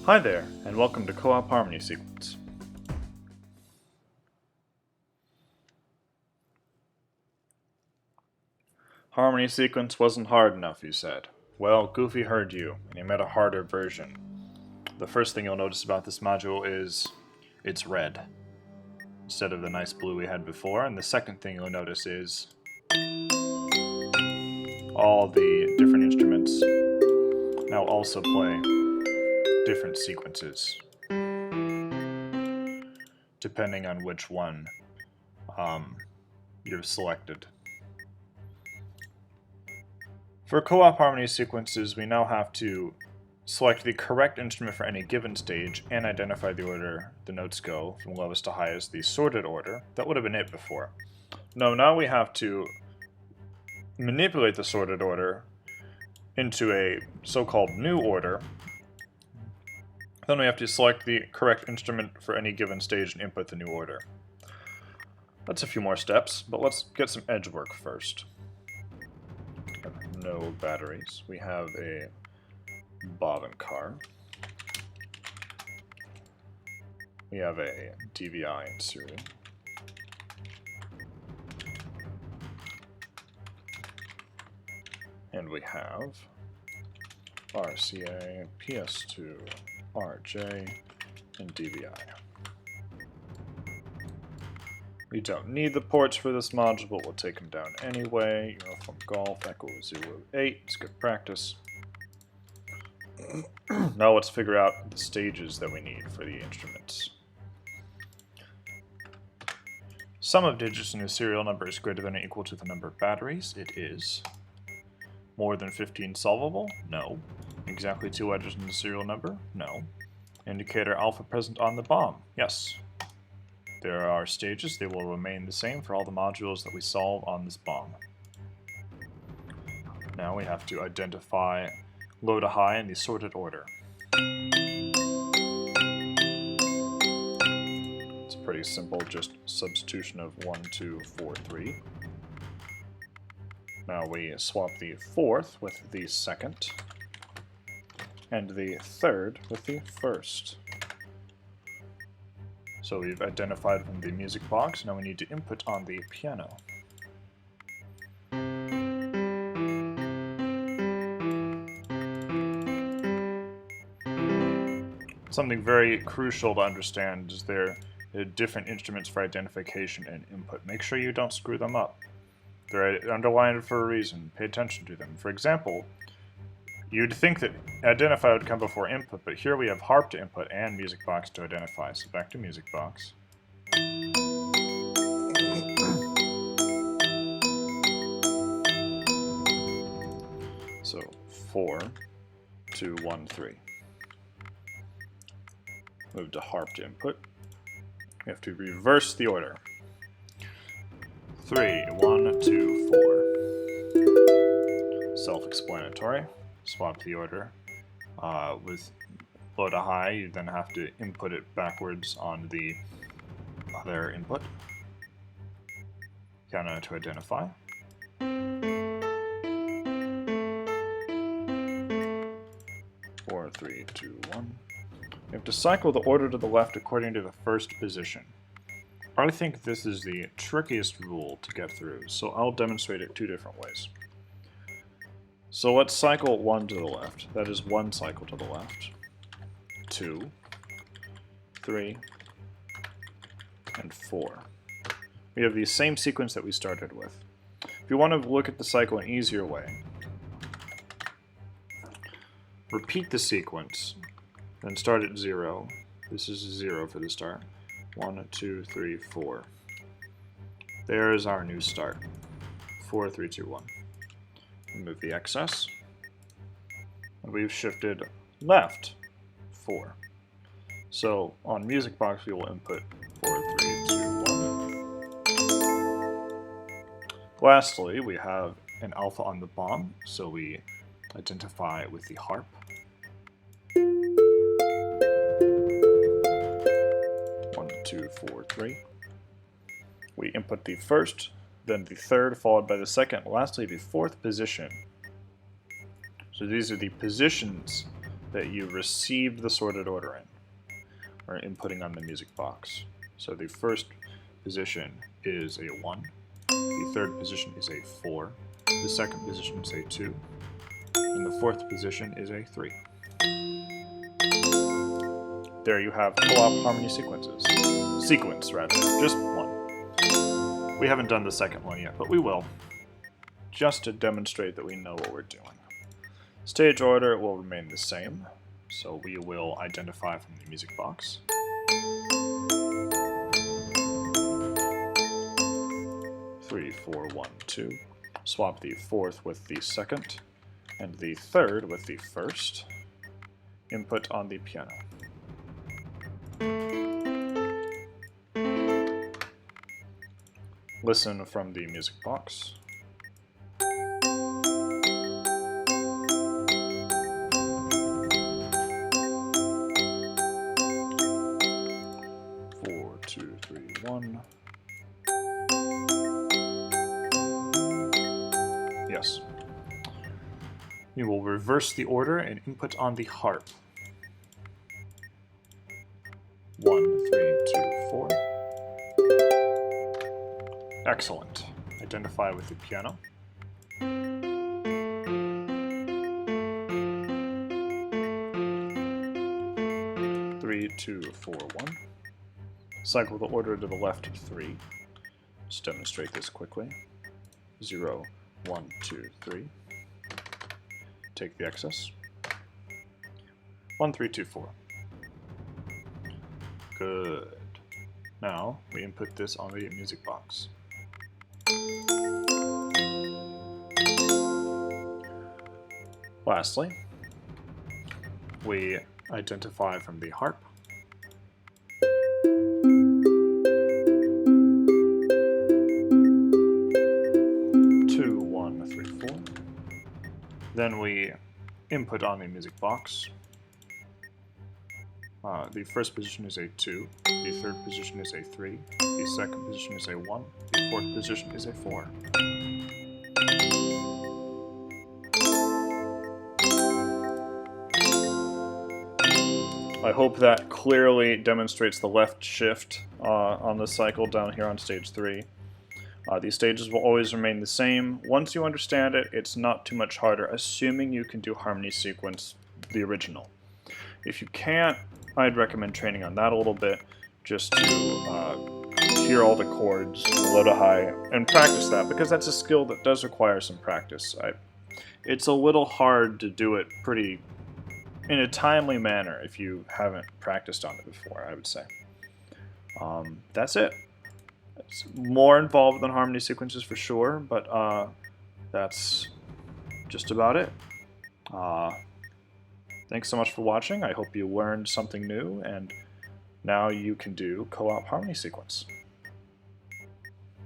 Hi there, and welcome to Co-op Harmony Sequence. Harmony Sequence wasn't hard enough, you said. Well, Goofy heard you, and he made a harder version. The first thing you'll notice about this module is it's red, instead of the nice blue we had before, and the second thing you'll notice is all the different instruments now also play different sequences, depending on which one you've selected. For co-op harmony sequences, we now have to select the correct instrument for any given stage and identify the order the notes go from lowest to highest, the sorted order. That would have been it before. No, now we have to manipulate the sorted order into a so-called new order. Then we have to select the correct instrument for any given stage and input the new order. That's a few more steps, but let's get some edge work first. No batteries. We have a bobbin car. We have a DVI in serial. And we have RCA, PS2, RJ, and DVI. We don't need the ports for this module, but we'll take them down anyway. Uniform Golf, Echo 08, it's good practice. Now let's figure out the stages that we need for the instruments. Sum of digits in the serial number is greater than or equal to the number of batteries. It is. More than 15 solvable? No. Exactly 2 letters in the serial number? No. Indicator alpha present on the bomb? Yes. There are stages. They will remain the same for all the modules that we solve on this bomb. Now we have to identify low to high in the sorted order. It's pretty simple, just substitution of 1, 2, 4, 3. Now we swap the fourth with the second, and the third with the first. So we've identified from the music box, now we need to input on the piano. Something very crucial to understand is there are different instruments for identification and input. Make sure you don't screw them up. They're underlined for a reason. Pay attention to them. For example, you'd think that identify would come before input, but here we have harp to input and music box to identify. So back to music box. So 4, 2, 1, 3. Move to harp to input. We have to reverse the order. 3, 1, 2, 4. Self-explanatory. Swap the order. With low to high, you then have to input it backwards on the other input. Piano to identify. 4, 3, 2, 1. You have to cycle the order to the left according to the first position. I think this is the trickiest rule to get through, so I'll demonstrate it 2 different ways. So let's cycle 1 to the left. That is 1 cycle to the left. 2, 3, and 4. We have the same sequence that we started with. If you want to look at the cycle an easier way, repeat the sequence, then start at 0. This is 0 for the start. 1, 2, 3, 4. There is our new start. 4, 3, 2, 1. Remove the excess. And we've shifted left 4. So on music box we will input 4, 3, 2, 1. Lastly, we have an alpha on the bomb, so we identify with the harp. 1, 2, 4, 3. We input the first, then the third, followed by the second, lastly the fourth position. So these are the positions that you received the sorted order in, or inputting on the music box. So the first position is a 1, the third position is a 4, the second position is a 2, and the fourth position is a 3. There you have co-op harmony sequences. Sequence, rather. Just one. We haven't done the second one yet, but we will, just to demonstrate that we know what we're doing. Stage order will remain the same, so we will identify from the music box. Three, 4, 1, 2. Swap the fourth with the second, and the third with the first. Input on the piano. Listen from the music box. Four, 2, 3, 1. Yes. We will reverse the order and input on the harp. 1, 3, 2, 4. Excellent. Identify with the piano. Three, 2, 4, 1. Cycle the order to the left of 3. Let's demonstrate this quickly. 0, 1, 2, 3. Take the excess. 1, 3, 2, 4. Good. Now we input this on the music box. Lastly, we identify from the harp. Two, 1, 3, 4. Then we input on the music box. The first position is a 2, the third position is a 3, the second position is a 1, the fourth position is a 4. I hope that clearly demonstrates the left shift on the cycle down here on stage 3. These stages will always remain the same. Once you understand it, it's not too much harder, assuming you can do harmony sequence the original. If you can't, I'd recommend training on that a little bit, just to hear all the chords, low to high, and practice that, because that's a skill that does require some practice. It's a little hard to do it in a timely manner if you haven't practiced on it before, I would say. That's it. It's more involved than harmony sequences for sure, but that's just about it. Thanks so much for watching. I hope you learned something new, and now you can do co-op harmony sequence.